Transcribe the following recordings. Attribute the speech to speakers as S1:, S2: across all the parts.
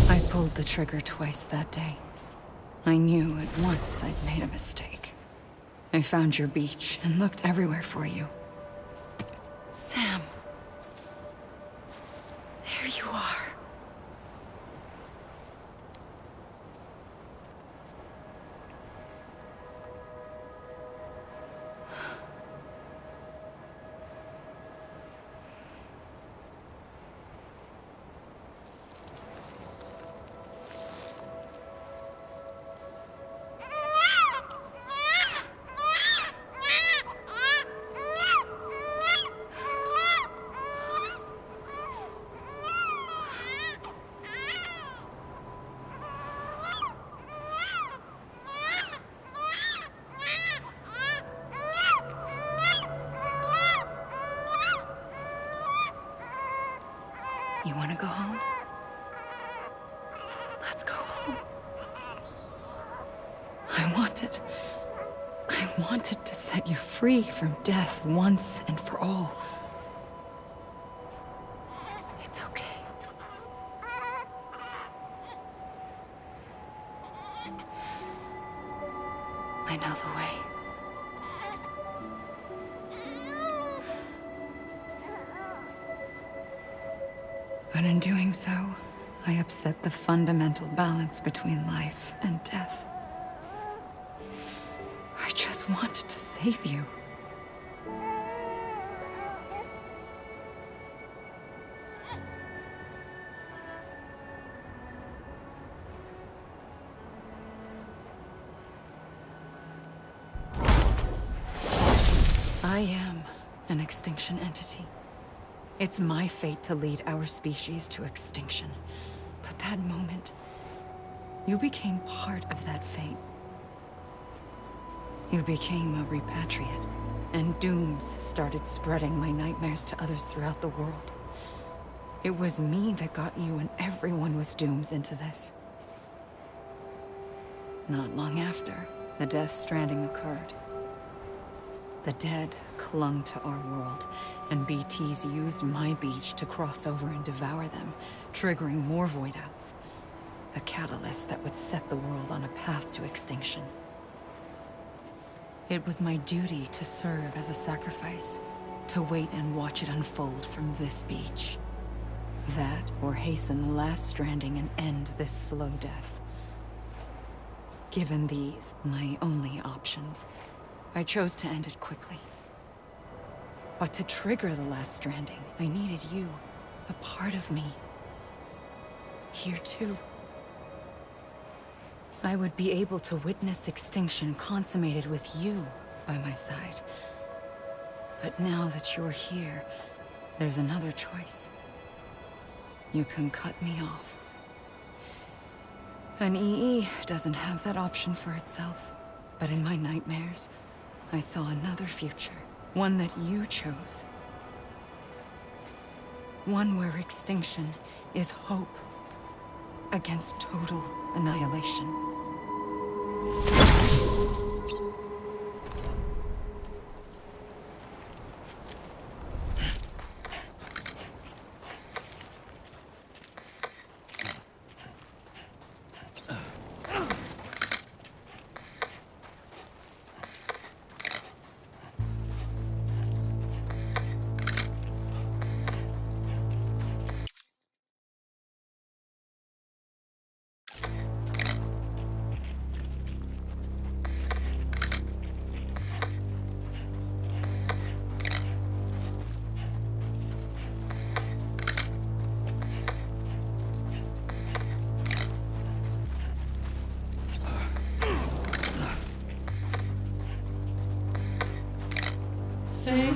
S1: I pulled the trigger twice that day. I knew at once I'd made a mistake. I found your beach and looked everywhere for you. Sam. There you are. You want to go home? Let's go home. I wanted to set you free from death once and for all. It's okay. I know the way. But in doing so, I upset the fundamental balance between life and death. I just wanted to save you. I am an extinction entity. It's my fate to lead our species to extinction. But that moment, you became part of that fate. You became a repatriate, and dooms started spreading my nightmares to others throughout the world. It was me that got you and everyone with dooms into this. Not long after, the Death Stranding occurred. The dead clung to our world, and BTs used my beach to cross over and devour them, triggering more void-outs. A catalyst that would set the world on a path to extinction. It was my duty to serve as a sacrifice, to wait and watch it unfold from this beach. That, or hasten the last stranding and end this slow death. Given these, my only options, I chose to end it quickly. But to trigger the last stranding, I needed you, a part of me. Here too. I would be able to witness extinction consummated with you by my side. But now that you're here, there's another choice. You can cut me off. An EE doesn't have that option for itself. But in my nightmares, I saw another future. One that you chose. One where extinction is hope against total annihilation.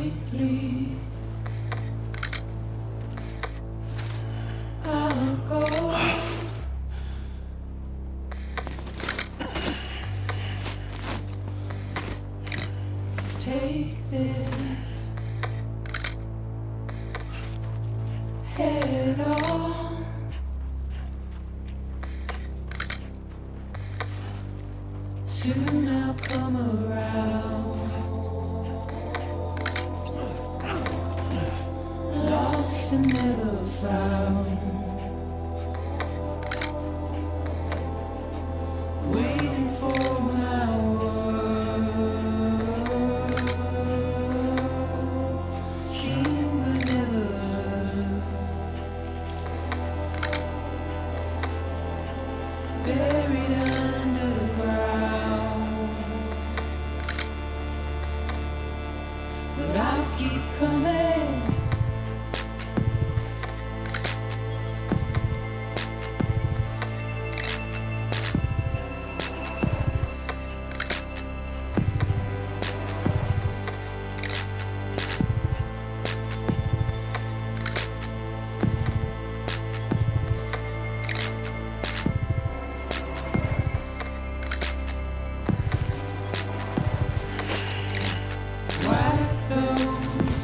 S2: Lately, I'll go. Take this head on. Soon I'll come around. Lost and never found. Waiting for my words. Seen but never heard. Buried underground. But I'll keep coming. Wipe those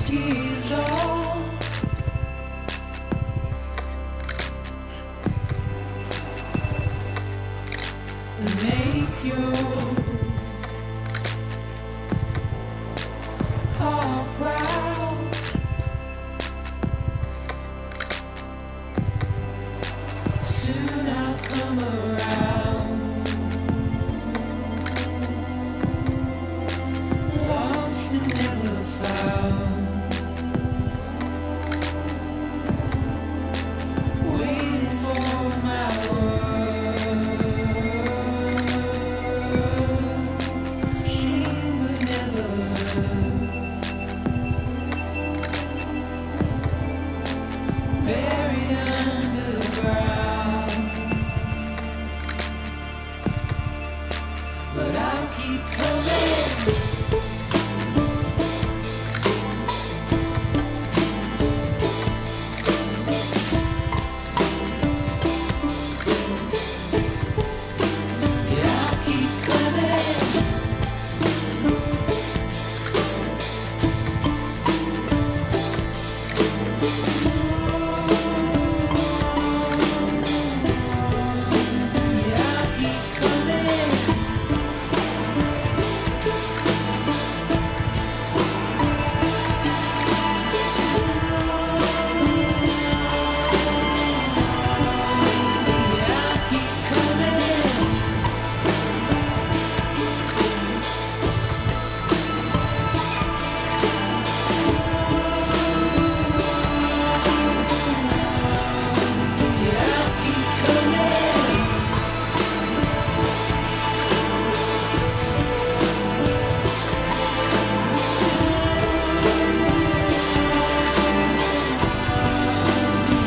S2: tears off. And make your heart proud. Soon I'll come around. Lost and never found. Waiting for my words. Seen but never heard. Buried underground. But I'll keep coming. Yeah, I'll keep coming. Yeah, I'll keep coming. Yeah, I'll keep coming. Yeah, I'll keep coming. Yeah, I'll keep coming.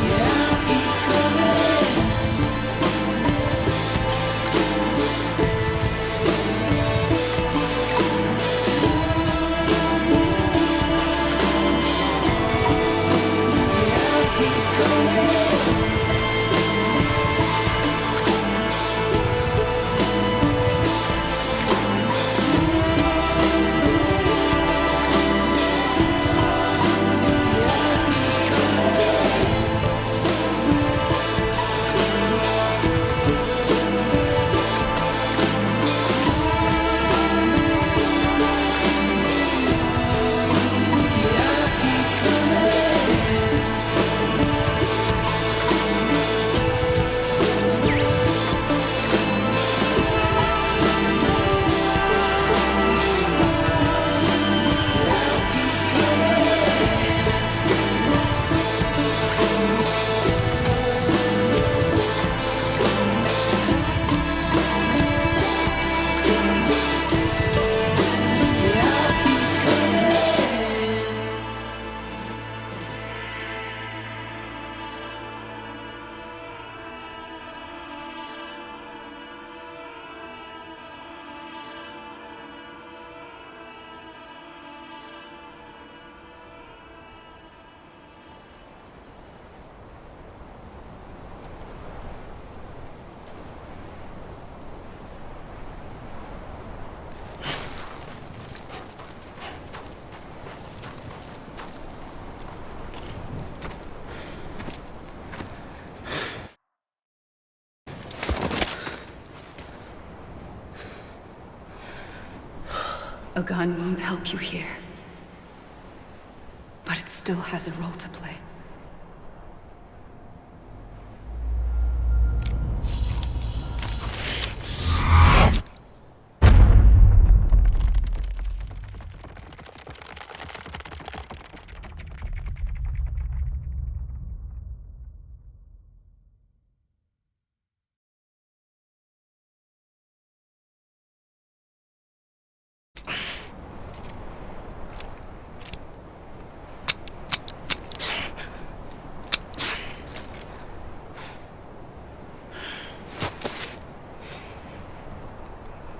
S2: Yeah, I'll keep coming. Yeah, I'll keep coming.
S1: A gun won't help you here. But it still has a role to play.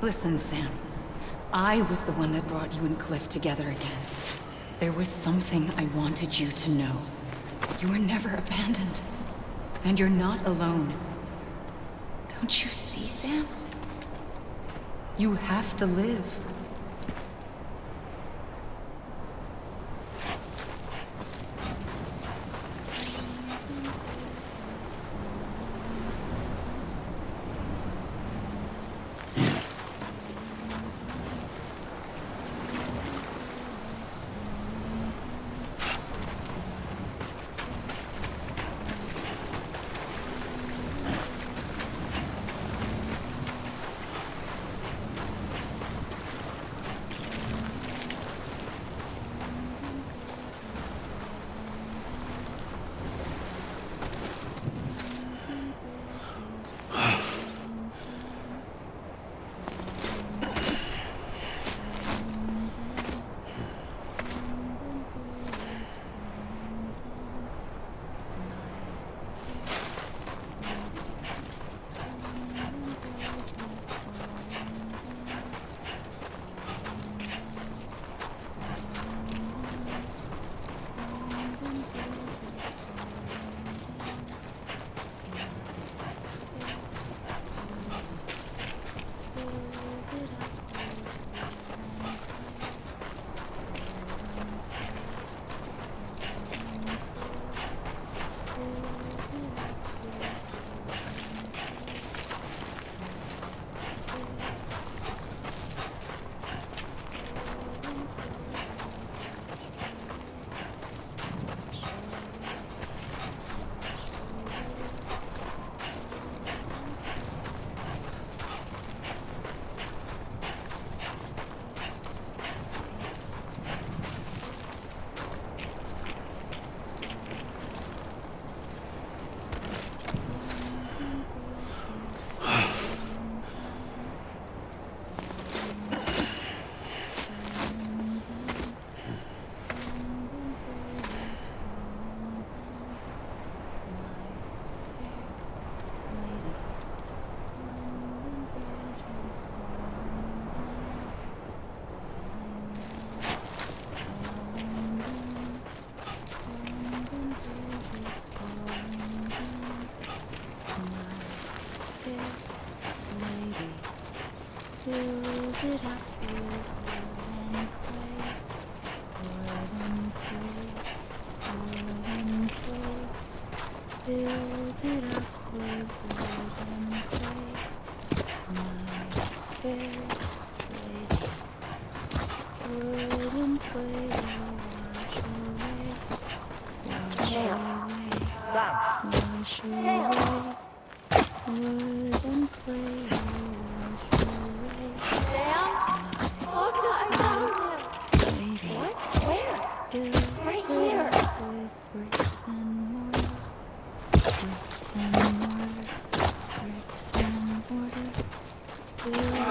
S1: Listen, Sam. I was the one that brought you and Cliff together again. There was something I wanted you to know. You were never abandoned. And you're not alone. Don't you see, Sam? You have to live.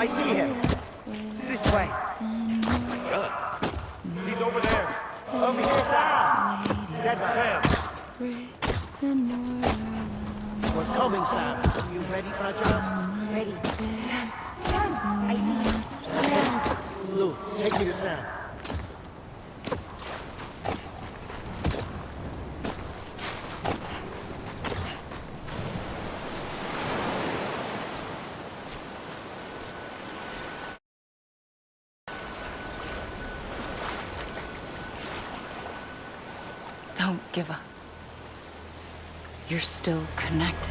S3: I see him. This way. He's over there. Over here, Sam. Dead Sam. We're coming, Sam. You ready for a job?
S4: Ready. Sam. I see you. Sam.
S3: Lou, take me to Sam.
S1: Don't give up. You're still connected.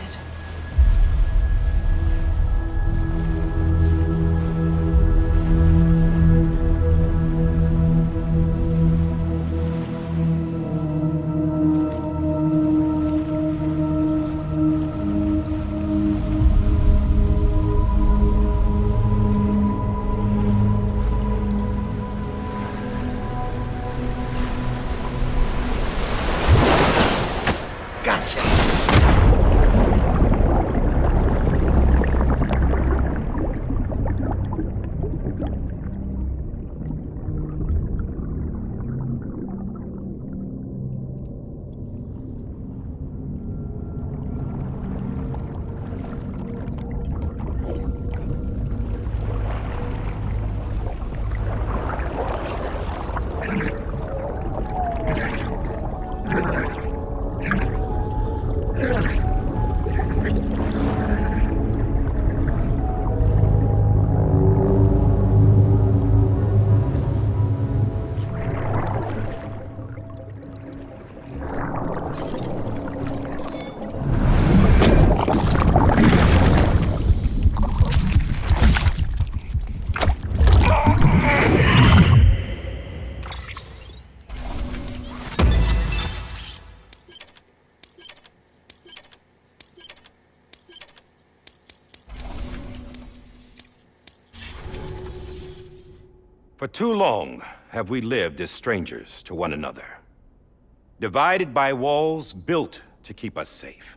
S5: For too long have we lived as strangers to one another, divided by walls built to keep us safe.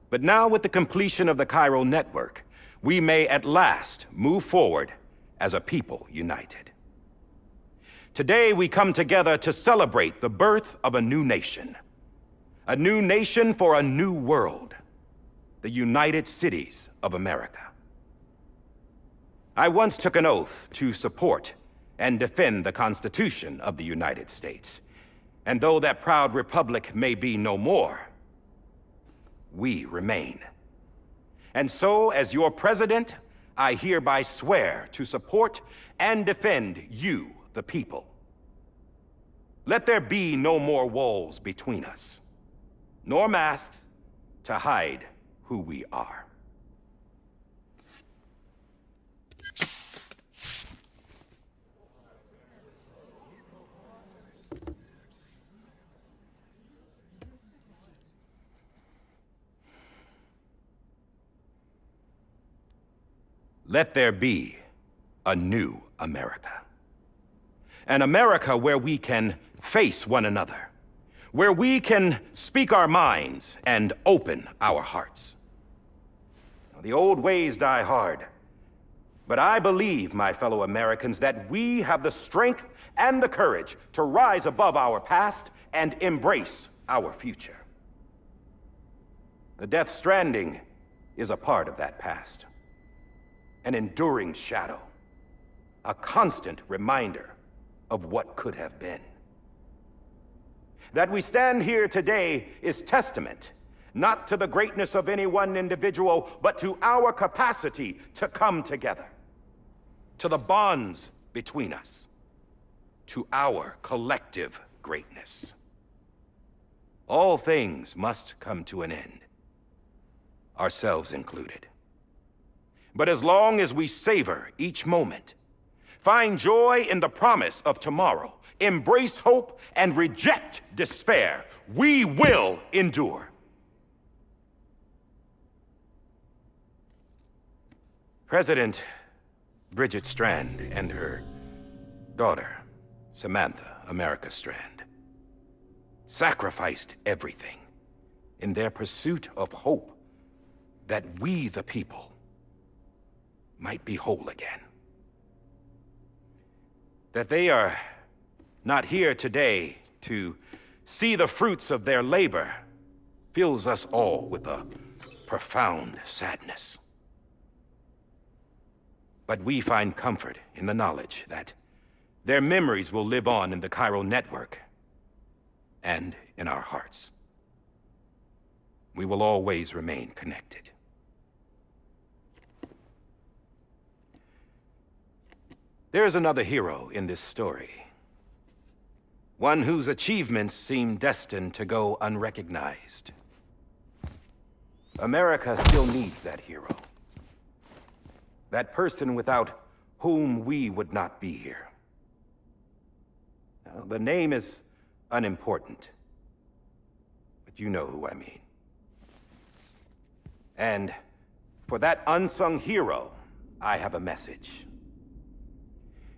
S5: But now, with the completion of the Cairo network, we may at last move forward as a people united. Today, we come together to celebrate the birth of a new nation. A new nation for a new world. The United Cities of America. I once took an oath to support and defend the Constitution of the United States. And though that proud republic may be no more, we remain. And so, as your president, I hereby swear to support and defend you, the people. Let there be no more walls between us, nor masks to hide who we are. Let there be a new America. An America where we can face one another, where we can speak our minds and open our hearts. The old ways die hard, but I believe, my fellow Americans, that we have the strength and the courage to rise above our past and embrace our future. The Death Stranding is a part of that past. An enduring shadow, a constant reminder of what could have been. That we stand here today is testament, not to the greatness of any one individual, but to our capacity to come together, to the bonds between us, to our collective greatness. All things must come to an end, ourselves included. But as long as we savor each moment, find joy in the promise of tomorrow, embrace hope, and reject despair, we will endure. President Bridget Strand and her daughter, Samantha America Strand, sacrificed everything in their pursuit of hope that we, the people, might be whole again. That they are not here today to see the fruits of their labor fills us all with a profound sadness. But we find comfort in the knowledge that their memories will live on in the Cairo network and in our hearts. We will always remain connected. There is another hero in this story. One whose achievements seem destined to go unrecognized. America still needs that hero. That person without whom we would not be here. Now, the name is unimportant, but you know who I mean. And for that unsung hero, I have a message.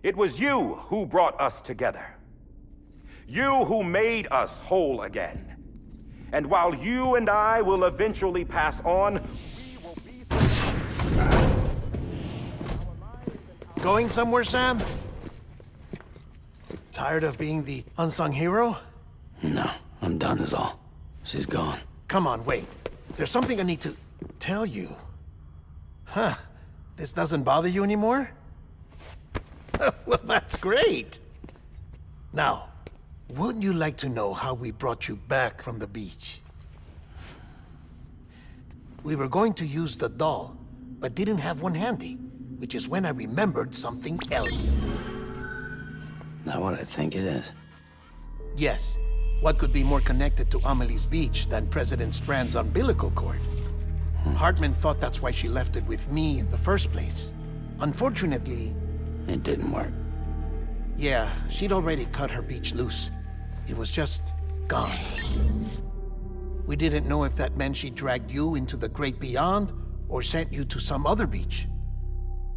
S5: It was you who brought us together. You who made us whole again. And while you and I will eventually pass on, we will be...
S3: Going somewhere, Sam? Tired of being the unsung hero?
S6: No, I'm done is all. She's gone.
S3: Come on, wait. There's something I need to tell you. Huh. This doesn't bother you anymore? Well, that's great. Now, wouldn't you like to know how we brought you back from the beach?
S7: We were going to use the doll, but didn't have one handy, which is when I remembered something else.
S6: Not what I think it is.
S7: Yes. What could be more connected to Amelie's beach than President Strand's umbilical cord? Hartman thought that's why she left it with me in the first place. Unfortunately...
S6: It didn't work.
S7: Yeah, she'd already cut her beach loose. It was just gone. We didn't know if that meant she dragged you into the great beyond or sent you to some other beach.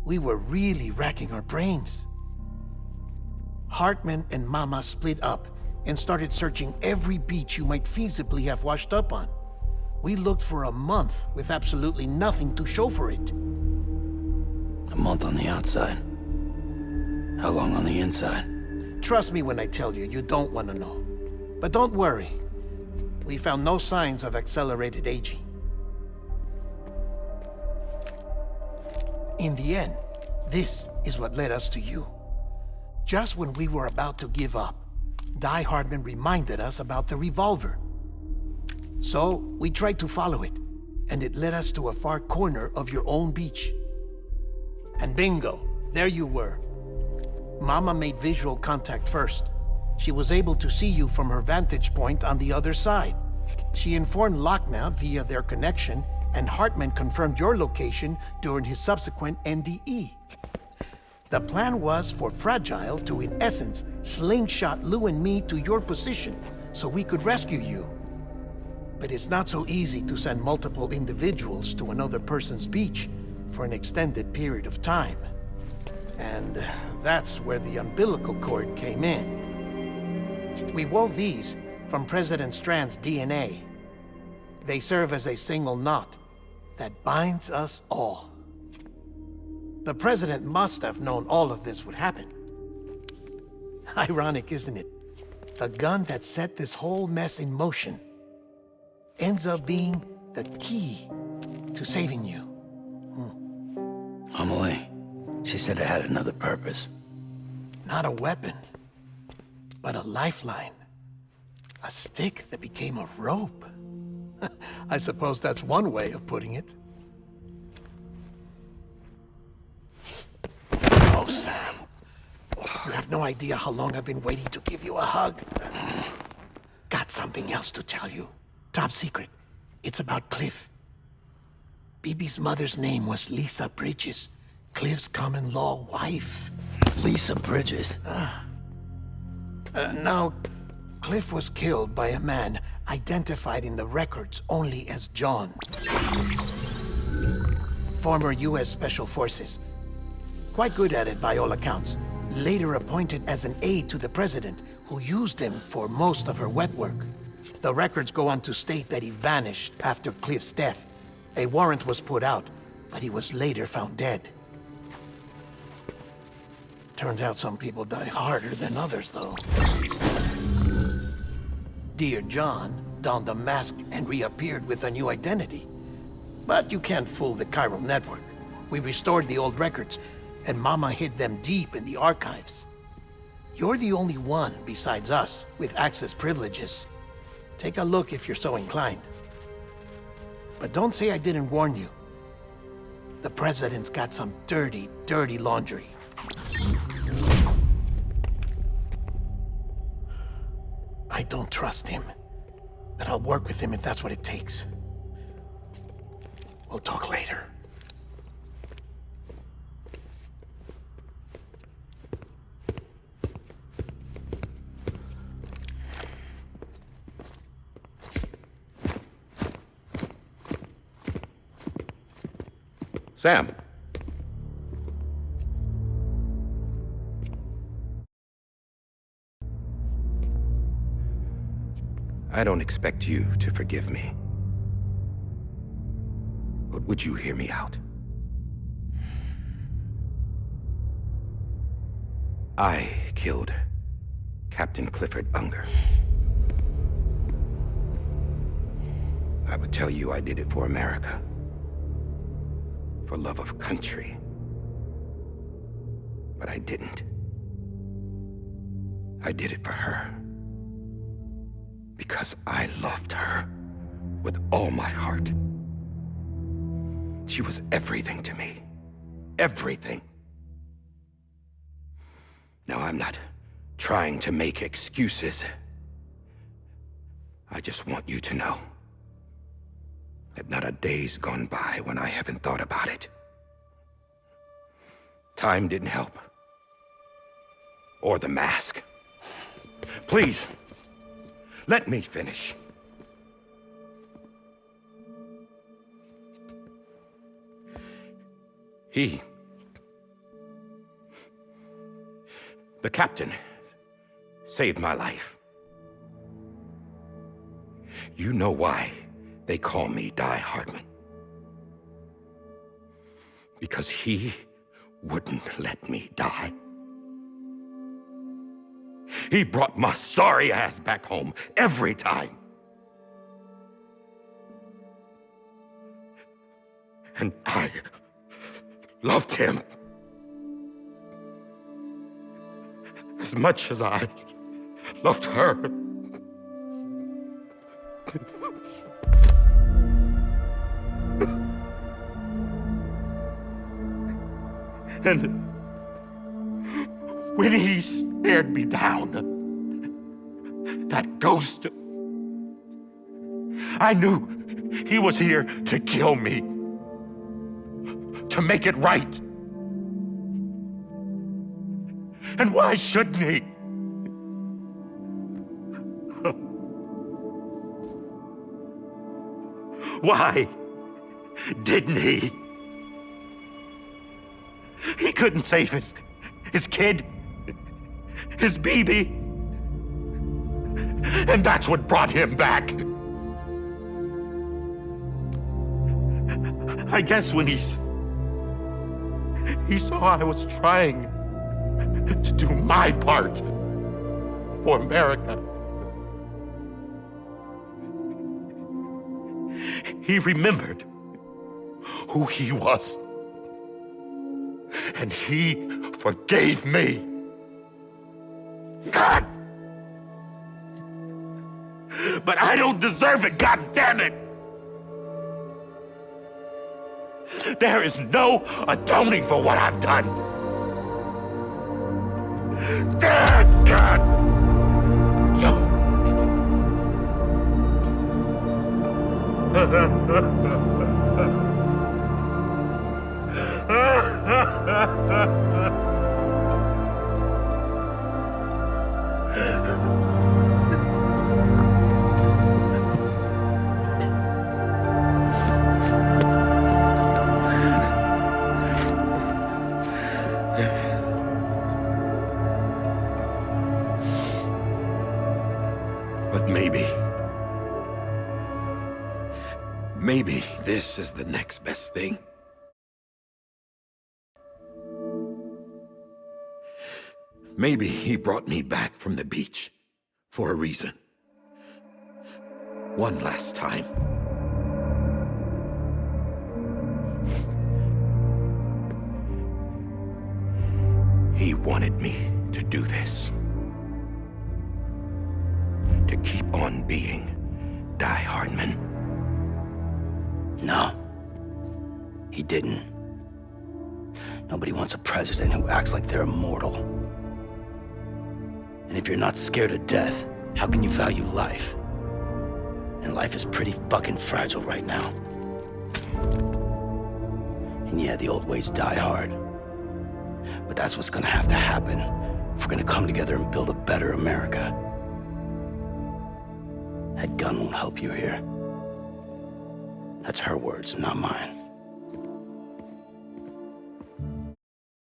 S7: We were really racking our brains. Hartman and Mama split up and started searching every beach you might feasibly have washed up on. We looked for a month with absolutely nothing to show for it.
S6: A month on the outside. How long on the inside?
S7: Trust me when I tell you, you don't want to know. But don't worry. We found no signs of accelerated aging. In the end, this is what led us to you. Just when we were about to give up, Die Hardman reminded us about the revolver. So, we tried to follow it, and it led us to a far corner of your own beach. And bingo, there you were. Mama made visual contact first. She was able to see you from her vantage point on the other side. She informed Lochna via their connection, and Hartman confirmed your location during his subsequent NDE. The plan was for Fragile to, in essence, slingshot Lou and me to your position so we could rescue you. But it's not so easy to send multiple individuals to another person's beach for an extended period of time. And that's where the umbilical cord came in. We wove these from President Strand's DNA. They serve as a single knot that binds us all. The President must have known all of this would happen. Ironic, isn't it? The gun that set this whole mess in motion ends up being the key to saving you.
S6: Amelie, she said it had another purpose.
S7: Not a weapon, but a lifeline. A stick that became a rope. I suppose that's one way of putting it. Oh, Sam. You have no idea how long I've been waiting to give you a hug. Got something else to tell you. Top secret. It's about Cliff. BB's mother's name was Lisa Bridges, Cliff's common-law wife.
S6: Lisa Bridges?
S7: Now, Cliff was killed by a man identified in the records only as John. Former U.S. Special Forces. Quite good at it by all accounts. Later appointed as an aide to the president, who used him for most of her wet work. The records go on to state that he vanished after Cliff's death. A warrant was put out, but he was later found dead. Turns out some people die harder than others, though. Dear John donned a mask and reappeared with a new identity. But you can't fool the chiral network. We restored the old records, and Mama hid them deep in the archives. You're the only one, besides us, with access privileges. Take a look if you're so inclined. But don't say I didn't warn you. The president's got some dirty, dirty laundry. I don't trust him, but I'll work with him if that's what it takes. We'll talk later.
S5: Sam. I don't expect you to forgive me. But would you hear me out? I killed Captain Clifford Unger. I would tell you I did it for America. For love of country. But I didn't. I did it for her. Because I loved her with all my heart. She was everything to me. Everything. Now, I'm not trying to make excuses. I just want you to know that not a day's gone by when I haven't thought about it. Time didn't help. Or the mask. Please, let me finish. The captain, saved my life. You know why they call me Die Hardman. Because he wouldn't let me die. He brought my sorry ass back home every time. And I loved him as much as I loved her. And when he stared me down, that ghost, I knew he was here to kill me, to make it right. And why shouldn't he? Why didn't he? He couldn't save his kid, his baby. And that's what brought him back. I guess when he saw I was trying to do my part for America, he remembered who he was. And he forgave me. God! But I don't deserve it, God damn it! There is no atoning for what I've done. God! But maybe this is the next best thing. Maybe he brought me back from the beach for a reason. One last time. He wanted me to do this. To keep on being Die Hardman.
S6: No, he didn't. Nobody wants a president who acts like they're immortal. And if you're not scared of death, how can you value life? And life is pretty fucking fragile right now. And yeah, the old ways die hard. But that's what's gonna have to happen if we're gonna come together and build a better America. That gun won't help you here. That's her words, not mine.